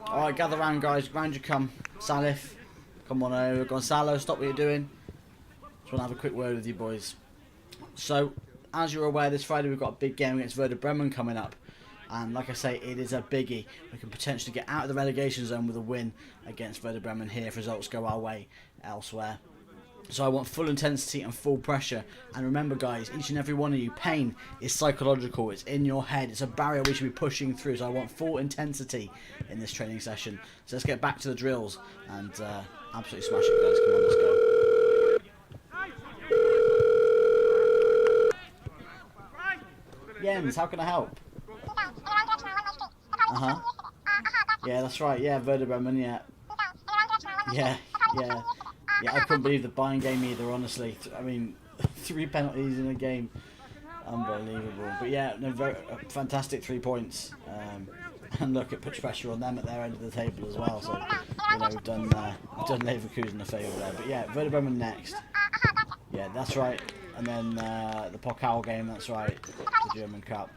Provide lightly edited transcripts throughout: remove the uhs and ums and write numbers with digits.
Alright, gather round, guys. Round you come. Salif, come on over. Gonzalo, stop what you're doing. Just want to have a quick word with you boys. So, as you're aware, this Friday we've got a big game against Werder Bremen coming up. And like I say, it is a biggie. We can potentially get out of the relegation zone with a win against Werder Bremen here if results go our way elsewhere. So I want full intensity and full pressure. And remember, guys, each and every one of you, pain is psychological. It's in your head. It's a barrier we should be pushing through. So I want full intensity in this training session. So let's get back to the drills and absolutely smash it, guys. Come on, let's go. Jens, how can I help? Yeah, that's right. Yeah, Werder Bremen, yeah. Yeah. Yeah, I couldn't believe the Bayern game either, honestly. I mean, 3 penalties in a game. Unbelievable. But yeah, no, fantastic 3 points. And look, it puts pressure on them at their end of the table as well. So, you know, we've done Leverkusen a favour there. But yeah, Werder Bremen next. Yeah, that's right. And then the Pokal game, that's right. The German Cup.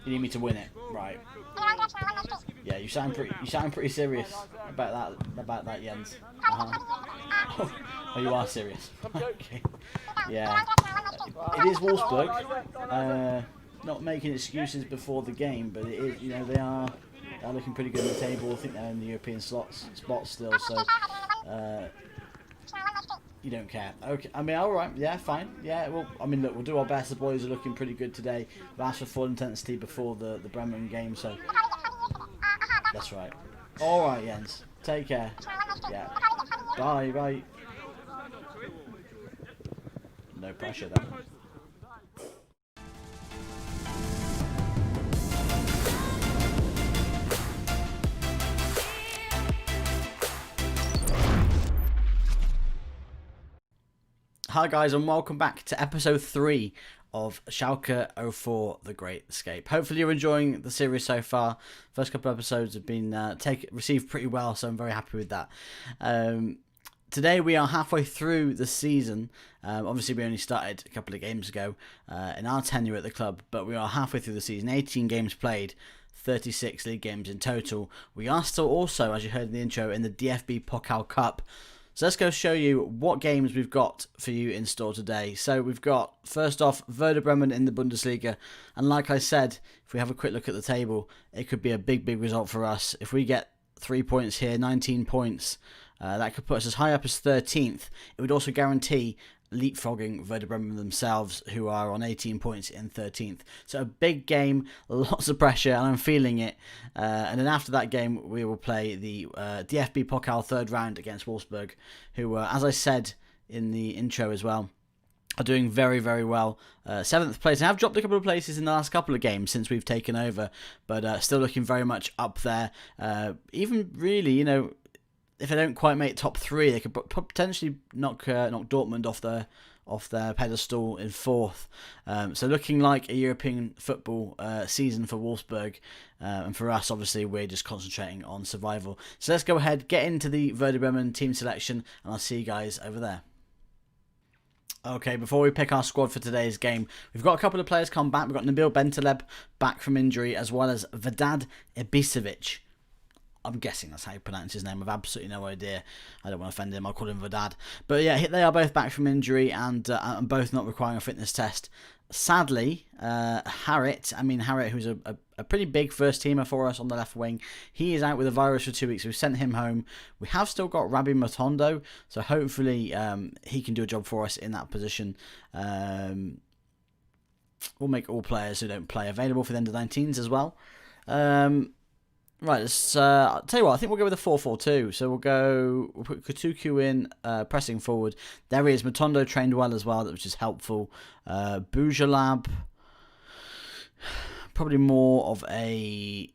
You need me to win it, right? Yeah, you sound pretty serious about that, Jens. Oh, you are serious. Okay. Yeah. It is Wolfsburg. Not making excuses before the game, but it is. You know, they're looking pretty good on the table. I think they're in the European spots still. So. You don't care. Okay, I mean, alright, yeah, fine. Yeah, well, I mean, look, we'll do our best. The boys are looking pretty good today. We've asked for full intensity before the Bremen game, so... That's right. Alright, Jens. Take care. Yeah. Bye. No pressure, though. Hi guys, and welcome back to episode 3 of Schalke 04 The Great Escape. Hopefully you're enjoying the series so far. First couple of episodes have been received pretty well, so I'm very happy with that. Today we are halfway through the season. Obviously we only started a couple of games ago in our tenure at the club, but we are halfway through the season. 18 games played, 36 league games in total. We are still also, as you heard in the intro, in the DFB-Pokal Cup. So let's go show you what games we've got for you in store today. So we've got, first off, Werder Bremen in the Bundesliga. And like I said, if we have a quick look at the table, it could be a big result for us. If we get 3 points here, 19 points, that could put us as high up as 13th. It would also guarantee leapfrogging Werder Bremen themselves, who are on 18 points in 13th. So a big game, lots of pressure, and I'm feeling it. And then after that game, we will play the DFB-Pokal Third Round against Wolfsburg, who, as I said in the intro as well, are doing very well. 7th place. I have dropped a couple of places in the last couple of games since we've taken over, but still looking very much up there. Even really, you know, if they don't quite make top 3, they could potentially knock Dortmund off their pedestal in 4th. So looking like a European football season for Wolfsburg, and for us, obviously, we're just concentrating on survival. So let's go ahead, get into the Werder Bremen team selection, and I'll see you guys over there. Okay, before we pick our squad for today's game, we've got a couple of players come back. We've got Nabil Bentaleb back from injury, as well as Vedad Ibisevic. I'm guessing that's how you pronounce his name. I've absolutely no idea. I don't want to offend him. I'll call him Vedad. But yeah, they are both back from injury and both not requiring a fitness test. Sadly, Harit, who's a pretty big first teamer for us on the left wing, he is out with a virus for 2 weeks. We've sent him home. We have still got Rabbi Matondo, so hopefully he can do a job for us in that position. We'll make all players who don't play available for the under-19s as well. Right, let's, I'll tell you what, I think we'll go with a 4-4-2. So we'll put Kutucu in, pressing forward. There he is. Matondo trained well as well, which is helpful. Bujalab, probably more of a...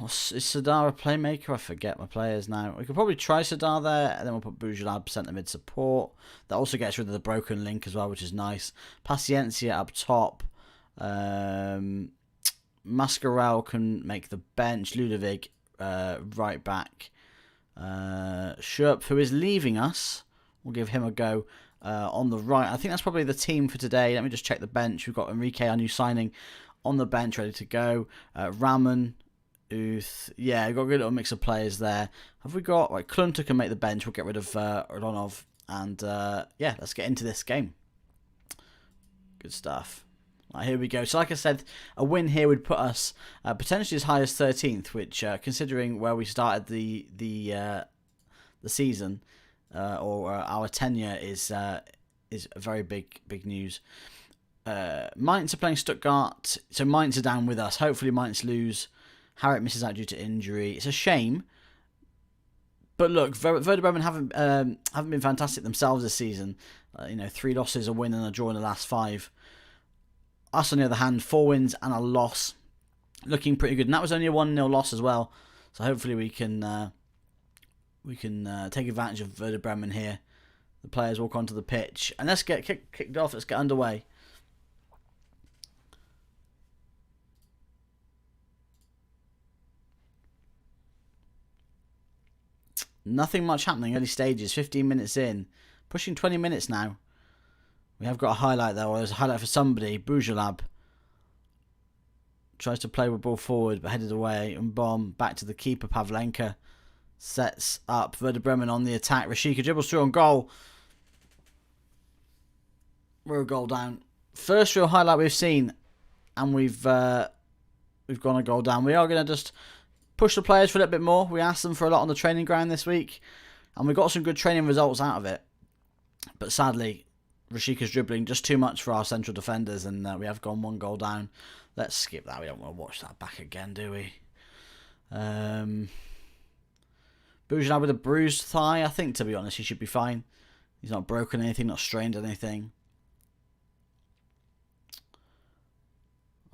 Is Sadar a playmaker? I forget my players now. We could probably try Sadar there, and then we'll put Bujalab centre mid support. That also gets rid of the broken link as well, which is nice. Paciencia up top. Mascarell can make the bench. Ludovic, right back. Sherp, who is leaving us, we'll give him a go on the right. I think that's probably the team for today. Let me just check the bench. We've got Enrique, our new signing, on the bench, ready to go. Raman, Uth, yeah, we've got a good little mix of players there. Have we got, like, Klunter can make the bench, we'll get rid of Rodonov, and yeah, let's get into this game. Good stuff. Right, here we go. So like I said, a win here would put us potentially as high as 13th, which considering where we started the season or our tenure is a very big news. Mainz are playing Stuttgart, so Mainz are down with us. Hopefully Mainz lose. Harriet misses out due to injury. It's a shame. But look, Werder Bremen haven't been fantastic themselves this season. 3 losses, a win and a draw in the last 5. Us, on the other hand, 4 wins and a loss. Looking pretty good. And that was only a 1-0 loss as well. So hopefully we can take advantage of Werder Bremen here. The players walk onto the pitch. And let's get kicked off. Let's get underway. Nothing much happening early stages. 15 minutes in. Pushing 20 minutes now. We have got a highlight though. There's a highlight for somebody. Bujalab tries to play with ball forward but headed away. And bomb back to the keeper. Pavlenka sets up Werder Bremen on the attack. Rashika dribbles through on goal. We're a goal down. First real highlight we've seen, and we've gone a goal down. We are going to just push the players for a little bit more. We asked them for a lot on the training ground this week, and we got some good training results out of it. But sadly, Rashika's dribbling just too much for our central defenders, and we have gone 1 goal down. Let's skip that. We don't want to watch that back again, do we? Bujalab with a bruised thigh. I think, to be honest, he should be fine. He's not broken anything, not strained anything.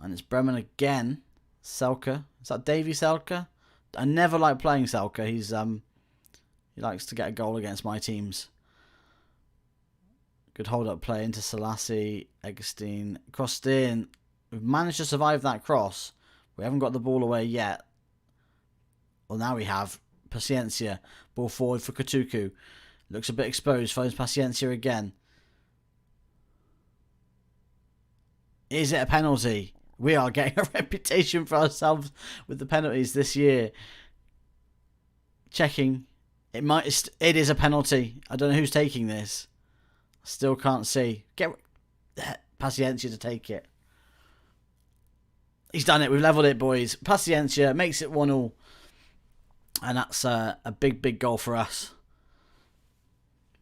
And it's Bremen again. Selke. Is that Davy Selke? I never like playing Selke. He likes to get a goal against my teams. Good hold-up play into Selassie. Eggestein crossed in. We've managed to survive that cross. We haven't got the ball away yet. Well, now we have. Paciencia. Ball forward for Kutuku. Looks a bit exposed. Finds Paciencia again. Is it a penalty? We are getting a reputation for ourselves with the penalties this year. Checking. It is a penalty. I don't know who's taking this. Still can't see. Get Paciencia to take it. He's done it. We've levelled it, boys. Paciencia makes it 1-1. And that's a big goal for us.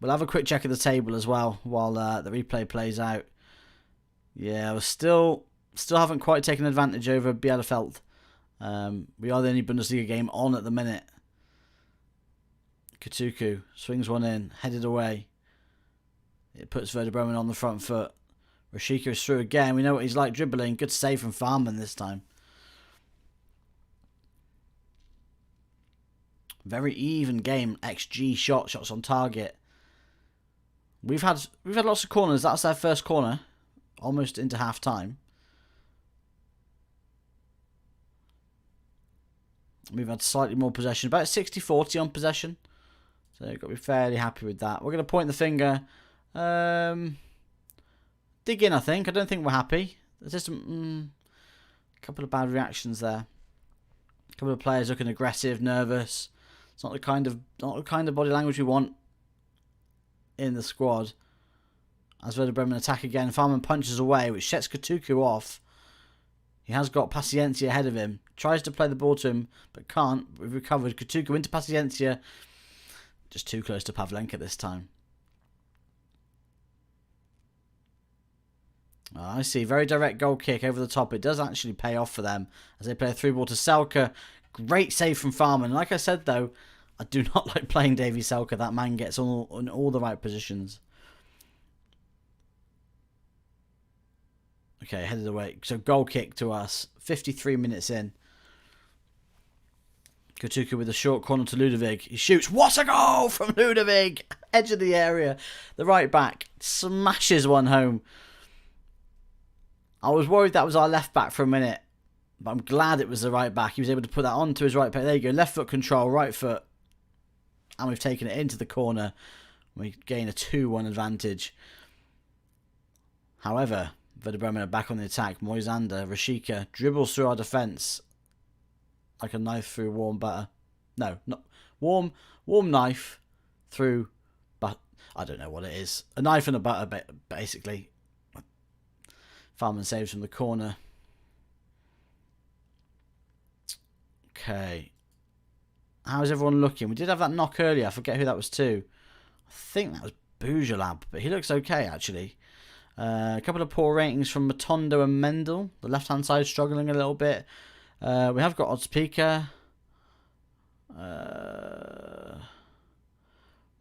We'll have a quick check of the table as well while the replay plays out. Yeah, we still haven't quite taken advantage over Bielefeld. We are the only Bundesliga game on at the minute. Kutuku swings one in, headed away. It puts Werder Bremen on the front foot. Rashika is through again. We know what he's like dribbling. Good save from Farman this time. Very even game. XG shots on target. We've had lots of corners. That's their first corner. Almost into half time. We've had slightly more possession. About 60-40 on possession. So you've got to be fairly happy with that. We're going to point the finger. Dig in, I think. I don't think we're happy. There's just a couple of bad reactions there. A couple of players looking aggressive, nervous. It's not the kind of body language we want in the squad. As Werder Bremen attack again, Farman punches away, which sets Kutuku off. He has got Paciencia ahead of him. Tries to play the ball to him, but can't. We've recovered. Kutuku into Paciencia. Just too close to Pavlenka this time. Oh, I see. Very direct goal kick over the top. It does actually pay off for them as they play a through ball to Selke. Great save from Farman. Like I said, though, I do not like playing Davy Selke. That man gets on all the right positions. Okay, headed away. So goal kick to us. 53 minutes in. Kutuku with a short corner to Ludwig. He shoots. What a goal from Ludwig! Edge of the area. The right back smashes one home. I was worried that was our left back for a minute. But I'm glad it was the right back. He was able to put that onto his right back. There you go. Left foot control, right foot. And we've taken it into the corner. We gain a 2-1 advantage. However, Werder Bremen are back on the attack. Moisander, Rashika dribbles through our defence like a knife through warm butter. No, not warm knife through, but I don't know what it is. A knife and a butter, basically. Farman saves from the corner. Okay. How's everyone looking? We did have that knock earlier. I forget who that was to. I think that was Boujalab, but he looks okay, actually. A couple of poor ratings from Matondo and Mendel. The left-hand side struggling a little bit. We have got Oddspeaker.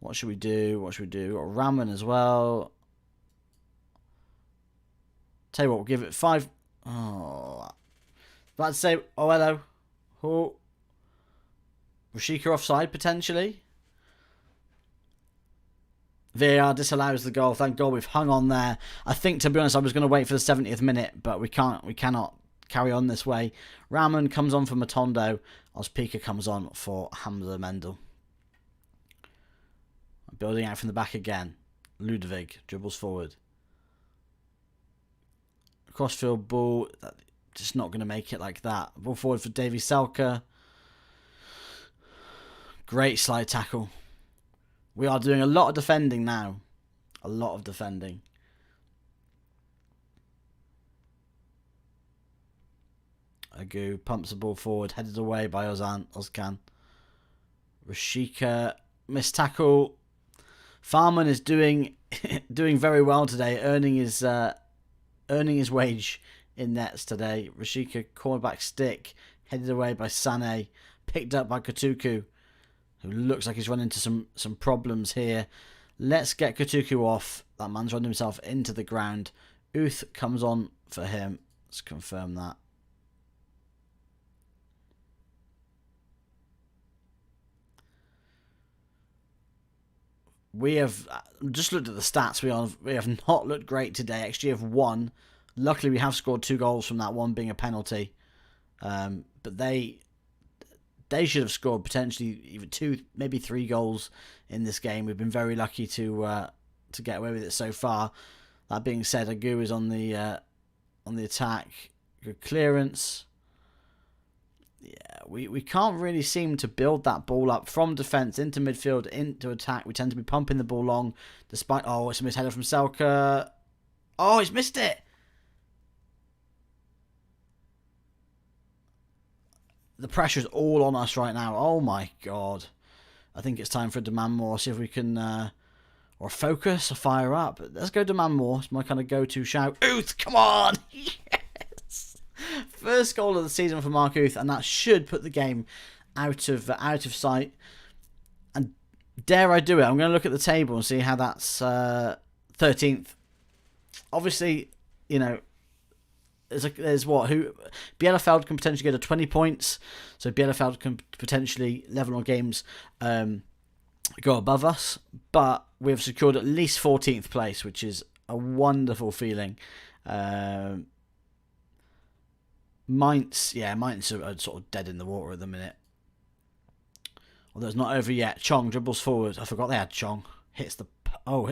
What should we do? We've got Ramen as well. Tell you what, we'll give it 5. Oh, about to say, oh, hello. Oh. Rashika offside, potentially. VAR disallows the goal. Thank God we've hung on there. I think, to be honest, I was going to wait for the 70th minute, but we cannot carry on this way. Ramen comes on for Matondo. Ospika comes on for Hamza Mendel. Building out from the back again. Ludwig dribbles forward. Crossfield ball. Just not going to make it like that. Ball forward for Davy Selke. Great slide tackle. We are doing a lot of defending now. A lot of defending. Agu pumps the ball forward, headed away by Ozcan. Rashika, missed tackle. Farman is doing very well today, earning his wage in nets today. Rashika, cornerback stick, headed away by Sané, picked up by Katuku, who looks like he's run into some problems here. Let's get Katuku off. That man's run himself into the ground. Uth comes on for him. Let's confirm that. We have just looked at the stats. We have not looked great today. XG of 1. Luckily, we have scored 2 goals from that, one being a penalty. But they should have scored potentially even 2, maybe 3 goals in this game. We've been very lucky to get away with it so far. That being said, Agu is on the attack. Good clearance. Yeah, we can't really seem to build that ball up from defence into midfield, into attack. We tend to be pumping the ball long, despite... Oh, it's a misheader from Selke. Oh, he's missed it! The pressure's all on us right now. Oh, my God. I think it's time for a demand more. See if we can... or focus, or fire up. Let's go demand more. It's my kind of go-to shout. Uth, come on! Yes! First goal of the season for Mark Uth, and that should put the game out of sight. And dare I do it? I'm going to look at the table and see how that's 13th. Obviously, you know, there's what? Bielefeld can potentially go to 20 points. So Bielefeld can potentially level on games, go above us. But we've secured at least 14th place, which is a wonderful feeling. Mainz are sort of dead in the water at the minute. Although it's not over yet. Chong dribbles forward. I forgot they had Chong. Hits the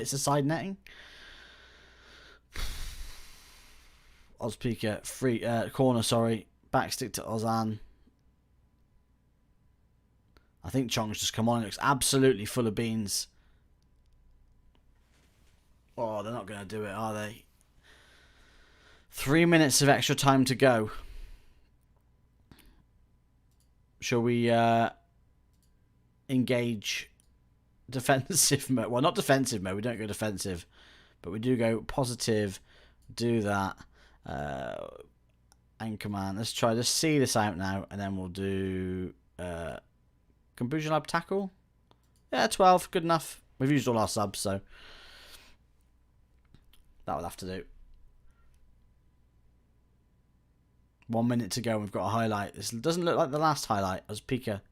side netting. Ozpeaker, free corner, sorry. Backstick to Ozan. I think Chong's just come on. It looks absolutely full of beans. Oh, they're not going to do it, are they? 3 minutes of extra time to go. Shall we engage defensive mode? Well, not defensive mode. We don't go defensive. But we do go positive. Do that. Anchor man. Let's try to see this out now. And then we'll do... Combusion Lab tackle? Yeah, 12. Good enough. We've used all our subs, so... that will have to do. 1 minute to go. We've got a highlight. This doesn't look like the last highlight. As Pika,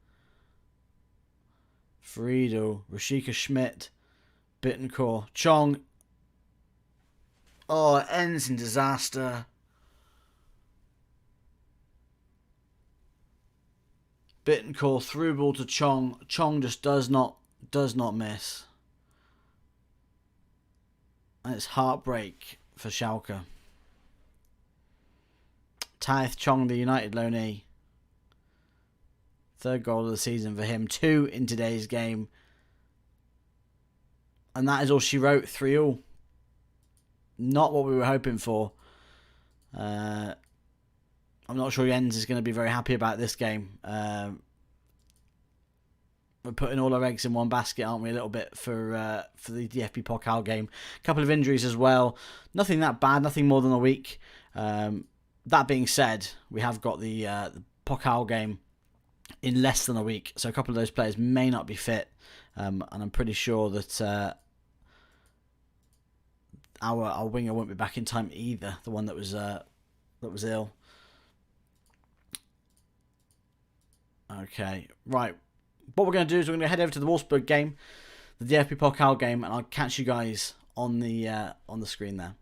Friedel, Rashika Schmidt, Bittencourt, Chong. Oh, it ends in disaster. Bittencourt through ball to Chong. Chong just does not miss. And it's heartbreak for Schalke. Taith Chong, the United loanee. Third goal of the season for him. 2 in today's game. And that is all she wrote. 3-3. Not what we were hoping for. I'm not sure Jens is going to be very happy about this game. We're putting all our eggs in one basket, aren't we, a little bit, for the DFB-Pokal game. A couple of injuries as well. Nothing that bad, nothing more than a week. That being said, we have got the Pokal game in less than a week, so a couple of those players may not be fit, and I'm pretty sure that our winger won't be back in time either, the one that was ill. Okay, right. What we're going to do is we're going to head over to the Wolfsburg game, the DFB Pokal game, and I'll catch you guys on the screen there.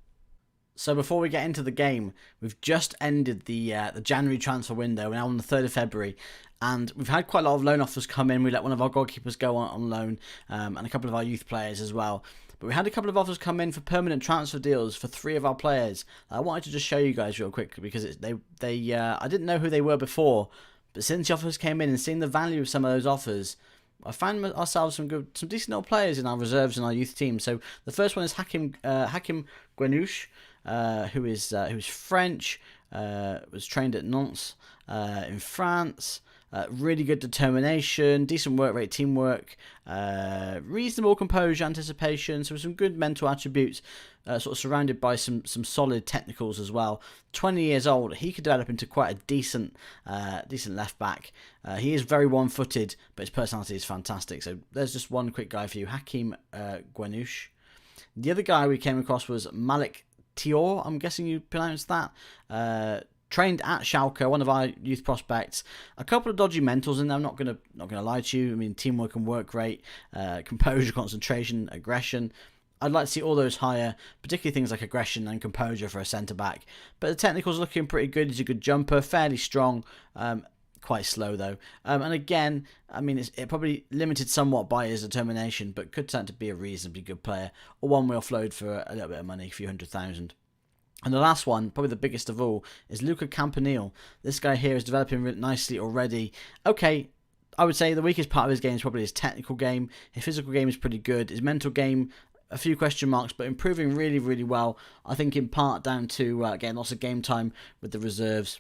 So before we get into the game, we've just ended the January transfer window. We're now on the 3rd of February, and we've had quite a lot of loan offers come in. We let one of our goalkeepers go on loan, and a couple of our youth players as well. But we had a couple of offers come in for permanent transfer deals for 3 of our players. I wanted to just show you guys real quick because I didn't know who they were before. But since the offers came in and seeing the value of some of those offers, I found ourselves some decent little players in our reserves and our youth team. So the first one is Hakim Gwenouche, who is French, was trained at Nantes in France. Really good determination, decent work rate, teamwork, reasonable composure, anticipation, so some good mental attributes, sort of surrounded by some solid technicals as well. 20 years old, he could develop into quite a decent left back. He is very one-footed, but his personality is fantastic. So there's just one quick guy for you, Hakim Gwenouche. The other guy we came across was Malik Tior, I'm guessing you pronounced that. Trained at Schalke, one of our youth prospects. A couple of dodgy mentals in there, I'm not gonna lie to you. I mean, teamwork and work rate, composure, concentration, aggression. I'd like to see all those higher, particularly things like aggression and composure for a centre-back. But the technical's looking pretty good. He's a good jumper, fairly strong, quite slow though. And again, I mean, it probably limited somewhat by his determination, but could turn to be a reasonably good player. Or one we offload for a little bit of money, a few $100,000. And the last one, probably the biggest of all, is Luca Campanile. This guy here is developing really nicely already. Okay, I would say the weakest part of his game is probably his technical game. His physical game is pretty good. His mental game, a few question marks, but improving really, really well. I think in part down to, getting lots of game time with the reserves.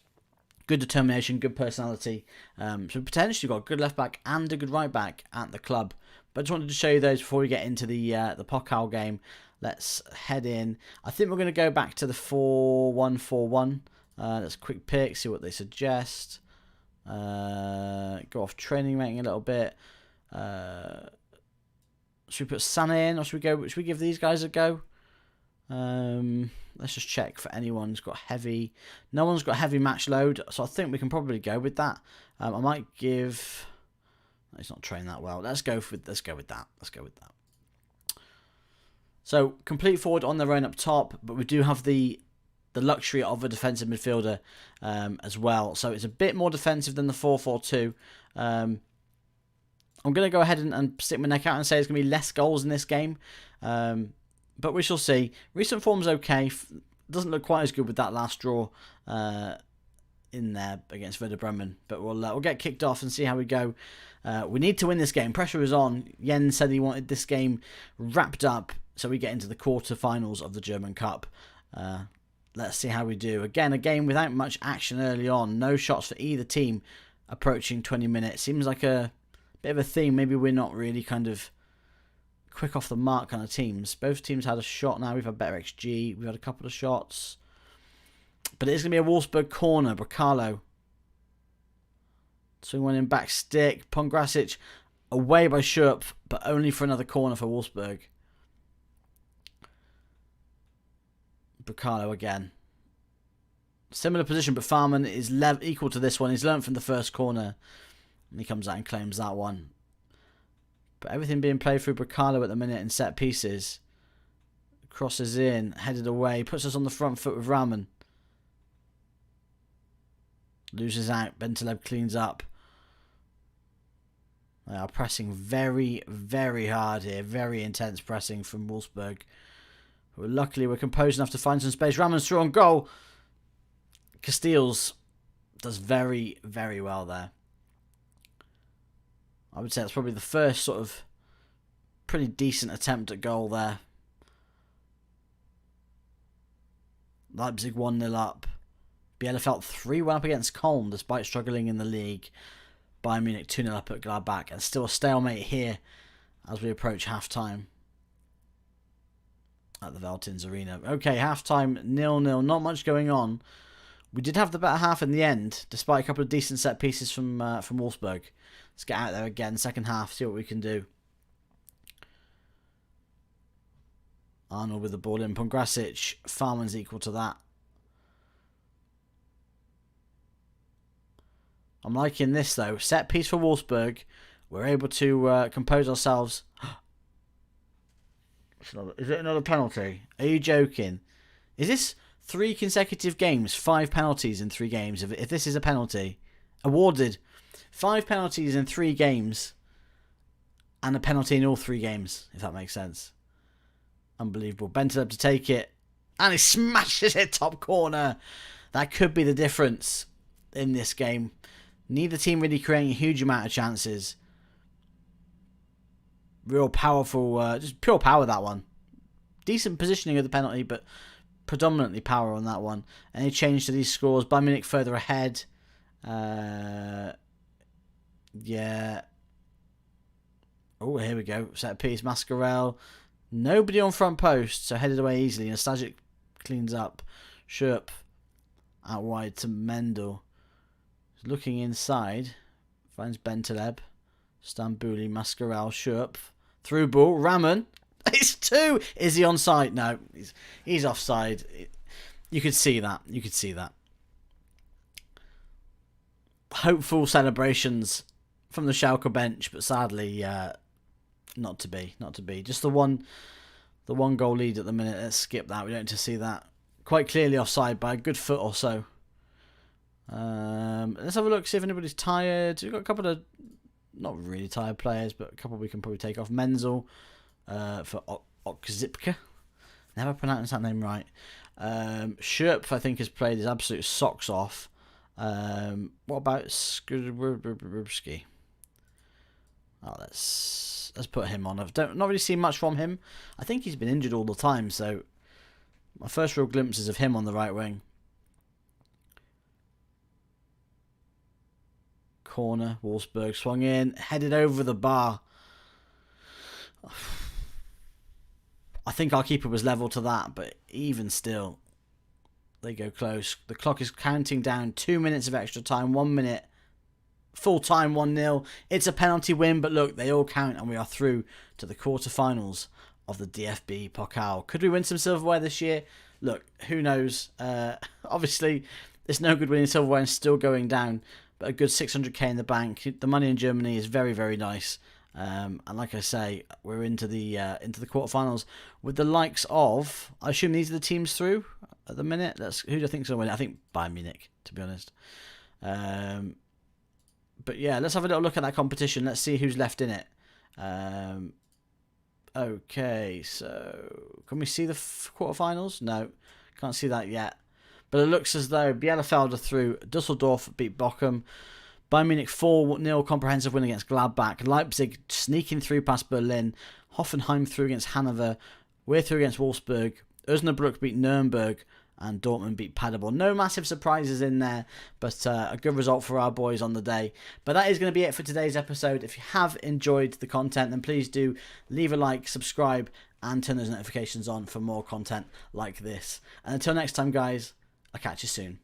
Good determination, good personality. So potentially got a good left back and a good right back at the club. But I just wanted to show you those before we get into the Pokal game. Let's head in. I think we're going to go back to the 4-1-4-1. Let's quick pick, see what they suggest. Go off training rating a little bit. Should we put Sané in, or should we give these guys a go? Let's just check for anyone who's got heavy. No one's got heavy match load, so I think we can probably go with that. I might give. He's not trained that well. Let's go with that. So, complete forward on their own up top, but we do have the luxury of a defensive midfielder as well. So, it's a bit more defensive than the 4-4-2. I'm going to go ahead and stick my neck out and say there's going to be less goals in this game. But we shall see. Recent form's okay. Doesn't look quite as good with that last draw in there against Werder Bremen. But we'll get kicked off and see how we go. We need to win this game. Pressure is on. Jens said he wanted this game wrapped up so we get into the quarterfinals of the German Cup. Let's see how we do. Again, a game without much action early on. No shots for either team approaching 20 minutes. Seems like a bit of a theme. Maybe we're not really kind of quick off the mark kind of teams. Both teams had a shot now. We've had better XG. We've had a couple of shots. But it is going to be a Wolfsburg corner. Bracalo. Swing one in back stick. Pongrasic away by Schurp, but only for another corner for Wolfsburg. Bracalo again. Similar position, but Farman is equal to this one. He's learnt from the first corner. And he comes out and claims that one. But everything being played through Bracalo at the minute in set pieces. Crosses in, headed away, puts us on the front foot with Rahman. Loses out, Bentaleb cleans up. They are pressing very, very hard here. Very intense pressing from Wolfsburg. Luckily, we're composed enough to find some space. Rahman's through on goal. Casteels does very, very well there. I would say that's probably the first sort of pretty decent attempt at goal there. Leipzig 1-0 up. Bielefeld 3-1 up against Köln despite struggling in the league. Bayern Munich 2-0 up at Gladbach, and still a stalemate here as we approach half-time at the Veltins Arena. Okay, half-time 0-0, not much going on. We did have the better half in the end, despite a couple of decent set pieces from Wolfsburg. Let's get out there again, second half, see what we can do. Arnold with the ball in. Pongrasic, Farman's equal to that. I'm liking this though. Set piece for Wolfsburg. We're able to compose ourselves. Is it another penalty? Are you joking? Is this 3 consecutive games? 5 penalties in 3 games. If this is a penalty. Awarded 5 penalties in 3 games. And a penalty in all 3 games. If that makes sense. Unbelievable. Bentaleb to take it. And he smashes it top corner. That could be the difference in this game. Neither team really creating a huge amount of chances. Real powerful, just pure power that one. Decent positioning of the penalty, but predominantly power on that one. Any change to these scores? Bayern Munich further ahead. Yeah. Oh, here we go. Set piece. Mascarell. Nobody on front post, so headed away easily. Nostalgic cleans up. Schürp out wide to Mendel. Looking inside. Finds Bentaleb. Stambouli, Mascarell, Schürp. Through ball. Raman. It's 2. Is he onside? No. He's offside. You could see that. You could see that. Hopeful celebrations from the Schalke bench, but sadly, not to be. Not to be. Just the one goal lead at the minute. Let's skip that. We don't need to see that. Quite clearly offside by a good foot or so. Let's have a look, see if anybody's tired. We've got a couple of not really tired players, but a couple we can probably take off. Menzel for Okzipka. Never pronounced that name right. Schürp, I think, has played his absolute socks off. What about Skrzybski? Oh, let's put him on. I've not really seen much from him. I think he's been injured all the time, so my first real glimpses of him on the right wing. Corner, Wolfsburg swung in, headed over the bar. I think our keeper was level to that, but even still, they go close. The clock is counting down. 2 minutes of extra time, 1 minute. Full time, 1-0. It's a penalty win, but look, they all count, and we are through to the quarterfinals of the DFB-Pokal. Could we win some silverware this year? Look, who knows? Obviously, it's no good winning silverware and still going down. But a good 600k in the bank. The money in Germany is very, very nice. And like I say, we're into the quarterfinals with the likes of. I assume these are the teams through at the minute. Who do you think's going to win? I think Bayern Munich, to be honest. But yeah, let's have a little look at that competition. Let's see who's left in it. Okay, so can we see the quarterfinals? No, can't see that yet. But it looks as though Bielefeld are through. Dusseldorf beat Bochum. Bayern Munich 4-0 comprehensive win against Gladbach. Leipzig sneaking through past Berlin. Hoffenheim through against Hanover. We're through against Wolfsburg. Osnabrück beat Nuremberg. And Dortmund beat Paderborn. No massive surprises in there, but a good result for our boys on the day. But that is going to be it for today's episode. If you have enjoyed the content, then please do leave a like, subscribe, and turn those notifications on for more content like this. And until next time, guys, I'll catch you soon.